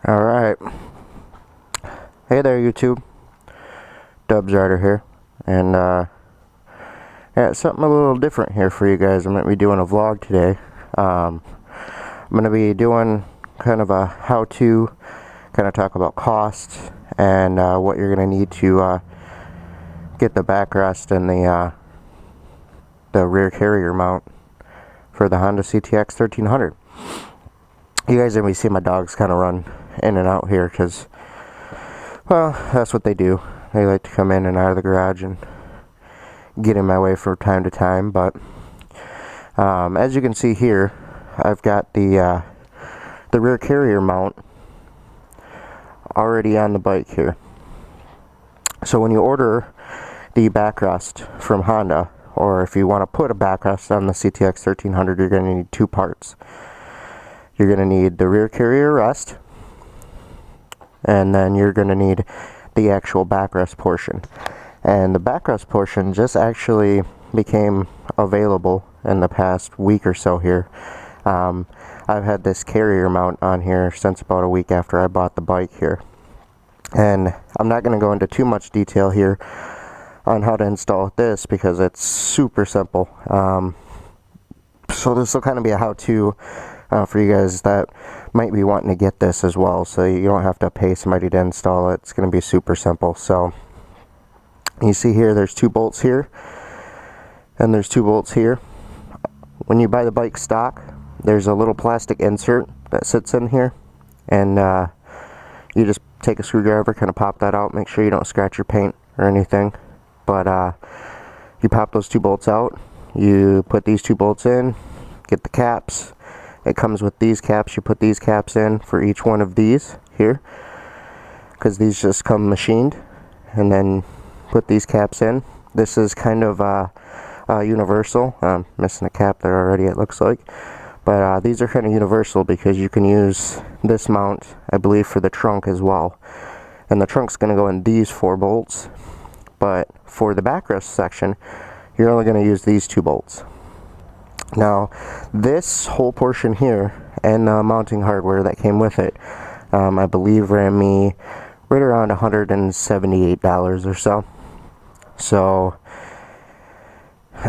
Alright. Hey there, YouTube. Dubs Rider here. And, yeah, something a little different here for you guys. I'm going to be doing a vlog today. I'm going to be doing kind of a how-to, kind of talk about costs and what you're going to need to get the backrest and the rear carrier mount for the Honda CTX1300. You guys are going to see my dogs kind of run in and out here because, well, that's what they do. They like to come in and out of the garage and get in my way from time to time. But as you can see here, I've got the rear carrier mount already on the bike here. So when you order the backrest from Honda, or if you want to put a backrest on the CTX1300, you're going to need two parts. You're going to need the rear carrier rest, and then you're going to need the actual backrest portion. And the backrest portion just actually became available in the past week or so here. I've had this carrier mount on here since about a week after I bought the bike here. And I'm not going to go into too much detail here on how to install this because it's super simple. So this will kind of be a how-to for you guys that might be wanting to get this as well, so you don't have to pay somebody to install it. It's going to be super simple. So you see here, there's two bolts here and there's two bolts here. When you buy the bike stock, there's a little plastic insert that sits in here, and you just take a screwdriver, kind of pop that out, make sure you don't scratch your paint or anything. But you pop those two bolts out, you put these two bolts in, get the caps. It comes with these caps. You put these caps in for each one of these here, because these just come machined, and then put these caps in. This is kind of universal. I'm missing a cap there already, it looks like. But these are kind of universal because you can use this mount, I believe, for the trunk as well. And the trunk's going to go in these 4 bolts. But for the backrest section, you're only going to use these 2 bolts. Now, this whole portion here and the mounting hardware that came with it, I believe ran me right around $178 or so. So,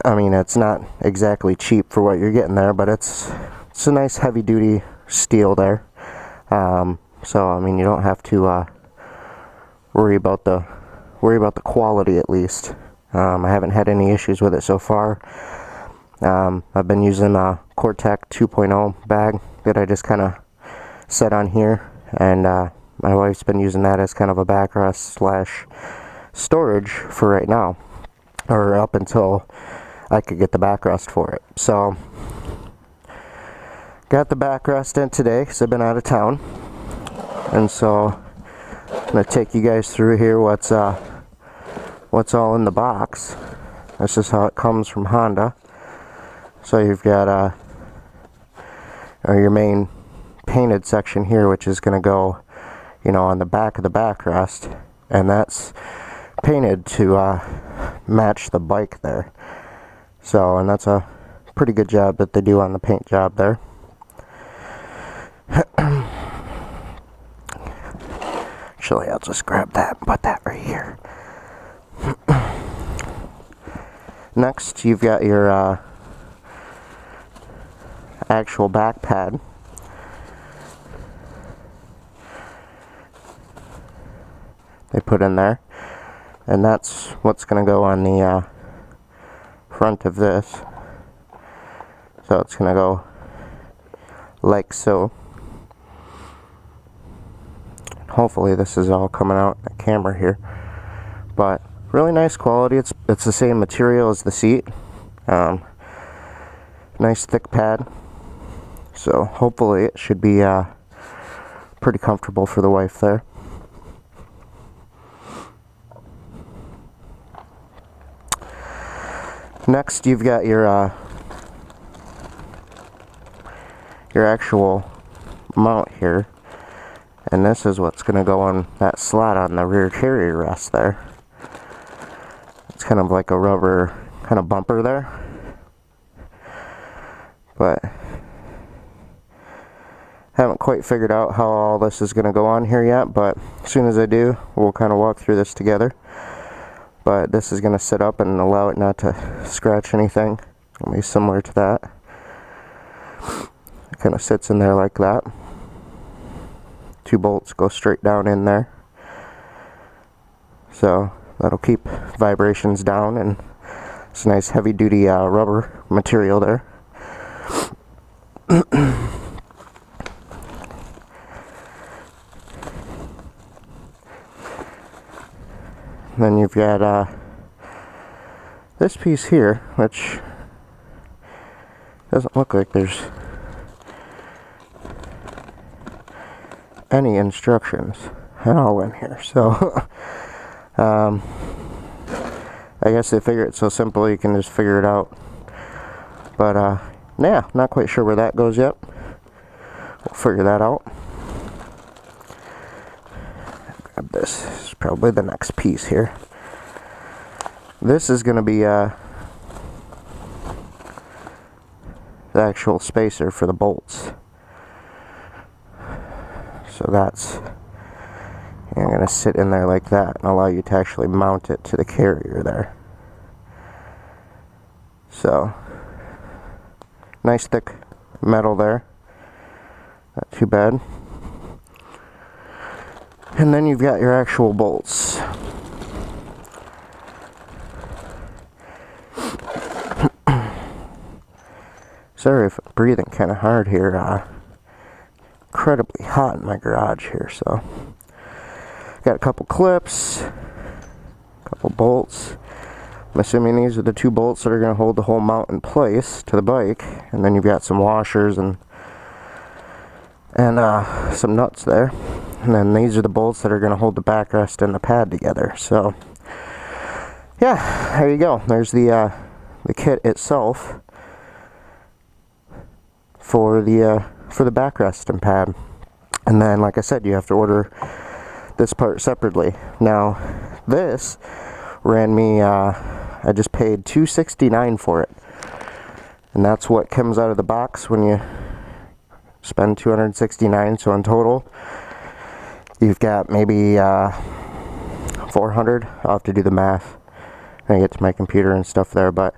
I mean, it's not exactly cheap for what you're getting there, but it's a nice heavy-duty steel there. So, I mean, you don't have to worry about the quality, at least. I haven't had any issues with it so far. I've been using a Cortec 2.0 bag that I just kind of set on here, and my wife's been using that as kind of a backrest slash storage for right now, or up until I could get the backrest for it. So got the backrest in today because I've been out of town, and so I'm gonna take you guys through here what's all in the box. This is how it comes from Honda. So you've got your main painted section here, which is going to go, you know, on the back of the backrest, and that's painted to match the bike there. So, and that's a pretty good job that they do on the paint job there. Actually, I'll just grab that and put that right here. Next, you've got your actual back pad. They put in there, and that's what's going to go on the front of this. So it's going to go like so. Hopefully this is all coming out in the camera here, but really nice quality. It's the same material as the seat. Nice thick pad. So hopefully it should be pretty comfortable for the wife there. Next, you've got your actual mount here, and this is what's going to go on that slot on the rear carrier rest there. It's kind of like a rubber kind of bumper there, but haven't haven't quite figured out how all this is going to go on here yet, but as soon as I do, we'll kind of walk through this together. But this is going to sit up and allow it not to scratch anything. It'll be similar to that. It kind of sits in there like that. 2 bolts go straight down in there. So that'll keep vibrations down, and it's a nice heavy duty rubber material there. Then you've got this piece here, which doesn't look like there's any instructions at all in here. So I guess they figure it's so simple you can just figure it out. But yeah, not quite sure where that goes yet. We'll figure that out. Grab this. This is probably the next piece here. This is going to be the actual spacer for the bolts. So that's going to sit in there like that and allow you to actually mount it to the carrier there. So nice thick metal there. Not too bad. And then you've got your actual bolts. Sorry if I'm breathing kind of hard here. Incredibly hot in my garage here, so got a couple clips, a couple bolts. I'm assuming these are the 2 bolts that are going to hold the whole mount in place to the bike, and then you've got some washers and some nuts there, and then these are the bolts that are going to hold the backrest and the pad together. So yeah, there you go. There's the kit itself for the backrest and pad. And then, like I said, you have to order this part separately. Now this ran me I just paid $269 for it, and that's what comes out of the box when you spend $269. So in total you've got maybe $400. I'll have to do the math when I get to my computer and stuff there, but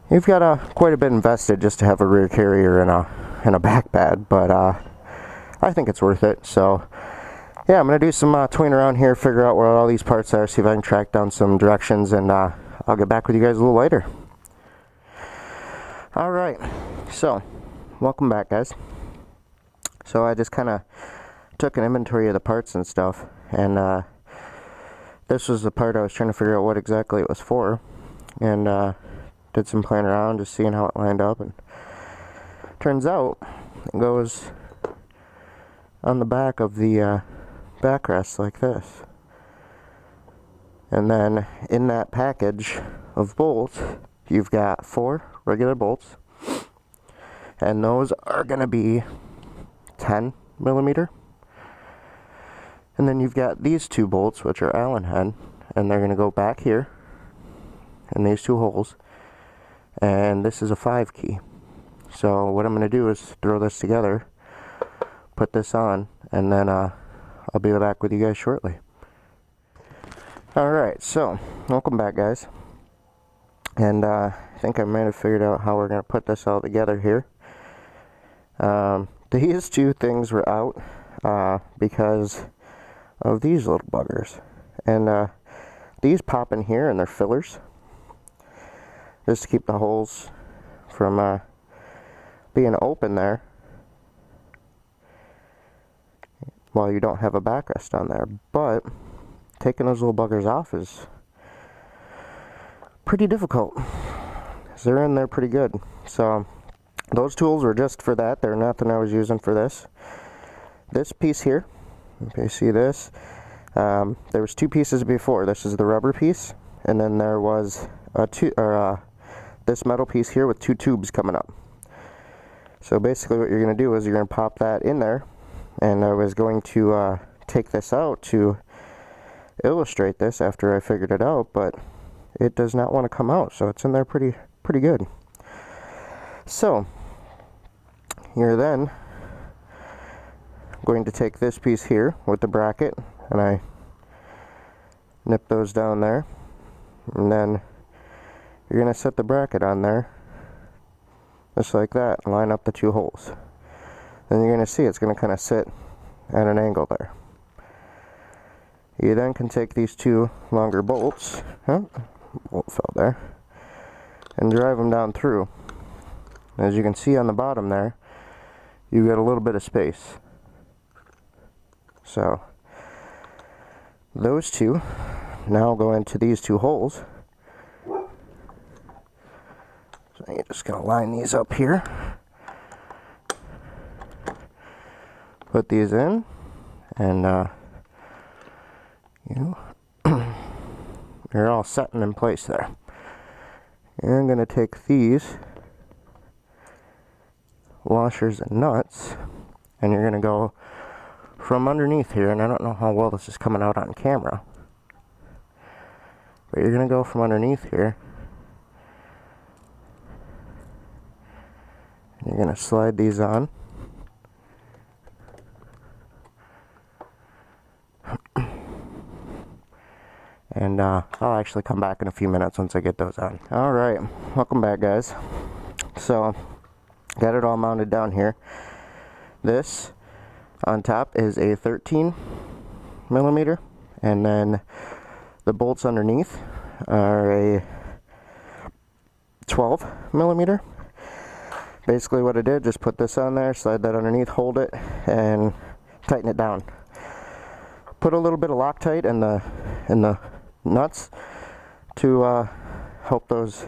you've got quite a bit invested just to have a rear carrier and a back pad. But I think it's worth it. So yeah, I'm going to do some toying around here, figure out where all these parts are, see if I can track down some directions, and I'll get back with you guys a little later. Alright, so welcome back, guys. So I just kind of took an inventory of the parts and stuff, and this was the part I was trying to figure out what exactly it was for, and did some playing around, just seeing how it lined up, and turns out it goes on the back of the backrest like this. And then in that package of bolts, you've got 4 regular bolts, and those are going to be 10 millimeter. And then you've got these 2 bolts, which are Allen head, and they're going to go back here in these 2 holes, and this is a 5 key. So what I'm going to do is throw this together, put this on, and then I'll be back with you guys shortly. Alright, so welcome back, guys. And I think I might have figured out how we're going to put this all together here. These 2 things were out because of these little buggers. And these pop in here, and they're fillers, just to keep the holes from being open there while you don't have a backrest on there. But taking those little buggers off is pretty difficult, because they're in there pretty good. So those tools were just for that. They're nothing I was using for this. This piece here, okay, see this? There was 2 pieces before. This is the rubber piece, and then there was this metal piece here with 2 tubes coming up. So basically what you're going to do is you're going to pop that in there, and I was going to take this out to illustrate this after I figured it out, but it does not want to come out, so it's in there pretty good. So you're then going to take this piece here with the bracket, and I nip those down there, and then you're going to set the bracket on there just like that, line up the two holes. Then you're going to see it's going to kind of sit at an angle there. You then can take these two longer bolts, bolt fell there, and drive them down through. As you can see on the bottom there, you get a little bit of space. So those two now go into these two holes. So you're just going to line these up here, put these in, and you're all setting in place there. You're going to take these washers and nuts, and you're going to go from underneath here, and I don't know how well this is coming out on camera, but you're going to go from underneath here, and you're going to slide these on. And I'll actually come back in a few minutes once I get those on. Alright, welcome back, guys. So, got it all mounted down here. This on top is a 13 millimeter, and then the bolts underneath are a 12 millimeter. Basically what I did, just put this on there, slide that underneath, hold it, and tighten it down. Put a little bit of Loctite in the nuts to help those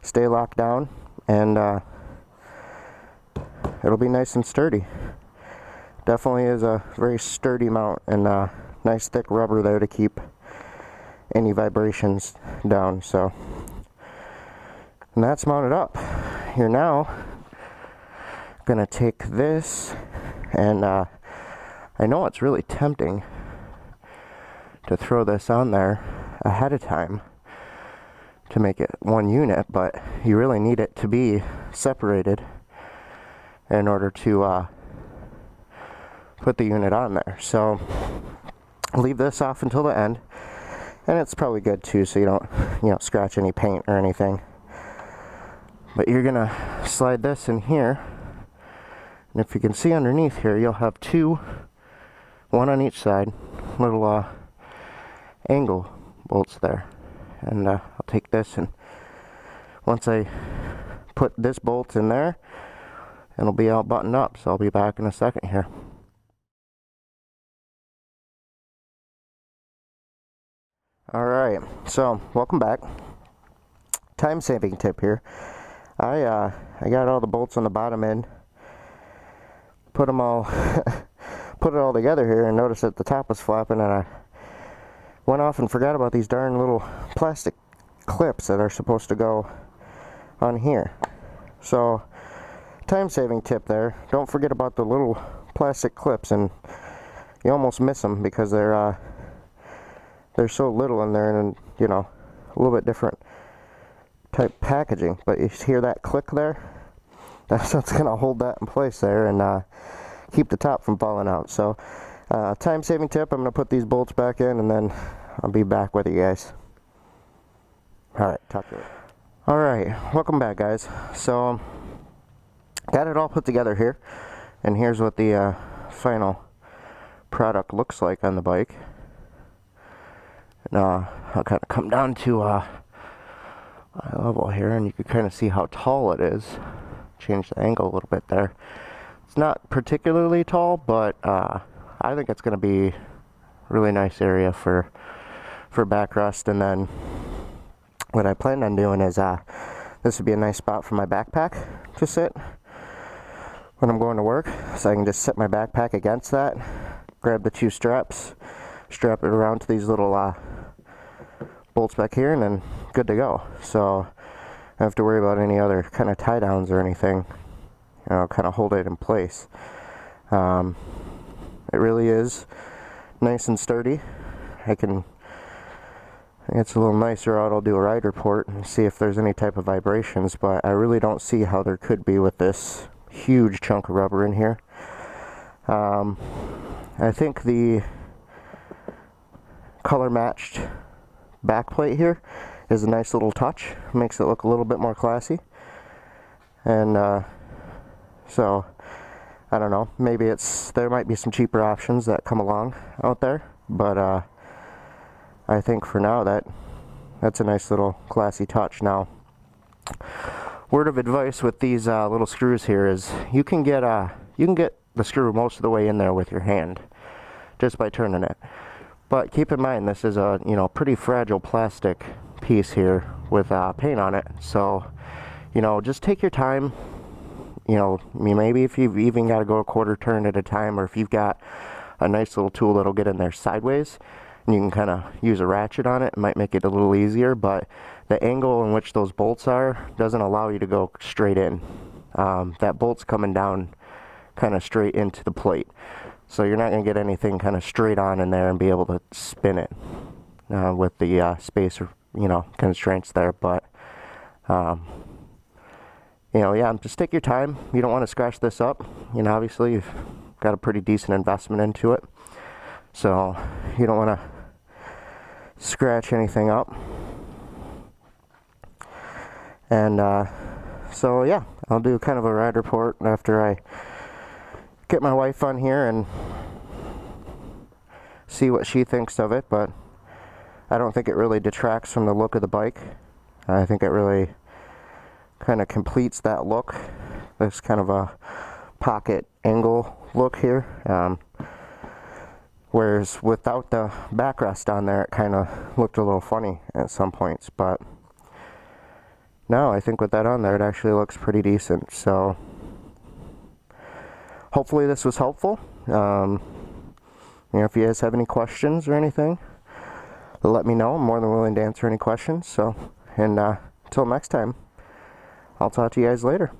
stay locked down, and it'll be nice and sturdy. Definitely is a very sturdy mount, and nice thick rubber there to keep any vibrations down. So, and that's mounted up. You're now gonna take this, and I know it's really tempting to throw this on there ahead of time to make it one unit, but you really need it to be separated in order to put the unit on there. So leave this off until the end, and it's probably good too, so you don't scratch any paint or anything. But you're gonna slide this in here, and if you can see underneath here, you'll have two, one on each side, little angle bolts there. And I'll take this, and once I put this bolt in there, it'll be all buttoned up, so I'll be back in a second here. Alright, so welcome back. Time saving tip here. I got all the bolts on the bottom end, put them all put it all together here, and noticed that the top was flapping, and I went off and forgot about these darn little plastic clips that are supposed to go on here. So, time saving tip there, don't forget about the little plastic clips, and you almost miss them because they're so little in there, and a little bit different type packaging. But you hear that click there? That's what's going to hold that in place there and keep the top from falling out. So time saving tip, I'm going to put these bolts back in, and then I'll be back with you guys. Alright, talk to you. Alright, welcome back, guys. So got it all put together here, and here's what the final product looks like on the bike. And I'll kind of come down to eye level here, and you can kind of see how tall it is. Change the angle a little bit there. It's not particularly tall, but I think it's going to be a really nice area for backrest. And then what I planned on doing is this would be a nice spot for my backpack to sit when I'm going to work, so I can just set my backpack against that, grab the two straps, strap it around to these little bolts back here, and then good to go. So I don't have to worry about any other kind of tie downs or anything, kind of hold it in place. It really is nice and sturdy. It's a little nicer out. I'll do a ride report and see if there's any type of vibrations, but I really don't see how there could be with this huge chunk of rubber in here. I think the color matched backplate here is a nice little touch. Makes it look a little bit more classy. And so I don't know, maybe there might be some cheaper options that come along out there, but I think for now that's a nice little classy touch. Now, word of advice with these little screws here is you can get the screw most of the way in there with your hand just by turning it. But keep in mind, this is a pretty fragile plastic piece here with paint on it, so just take your time. Maybe if you've even got to go a quarter turn at a time, or if you've got a nice little tool that'll get in there sideways and you can kind of use a ratchet on it, it might make it a little easier. But the angle in which those bolts are doesn't allow you to go straight in. That bolt's coming down kind of straight into the plate, so you're not going to get anything kind of straight on in there and be able to spin it with the space or constraints there. But yeah, just take your time. You don't want to scratch this up. Obviously you've got a pretty decent investment into it, so you don't want to scratch anything up. And so yeah, I'll do kind of a ride report after I get my wife on here and see what she thinks of it. But I don't think it really detracts from the look of the bike. I think it really kind of completes that look. There's kind of a pocket angle look here, whereas without the backrest on there it kind of looked a little funny at some points. But no, I think with that on there it actually looks pretty decent. So hopefully this was helpful. If you guys have any questions or anything, let me know. I'm more than willing to answer any questions. So, and until next time, I'll talk to you guys later.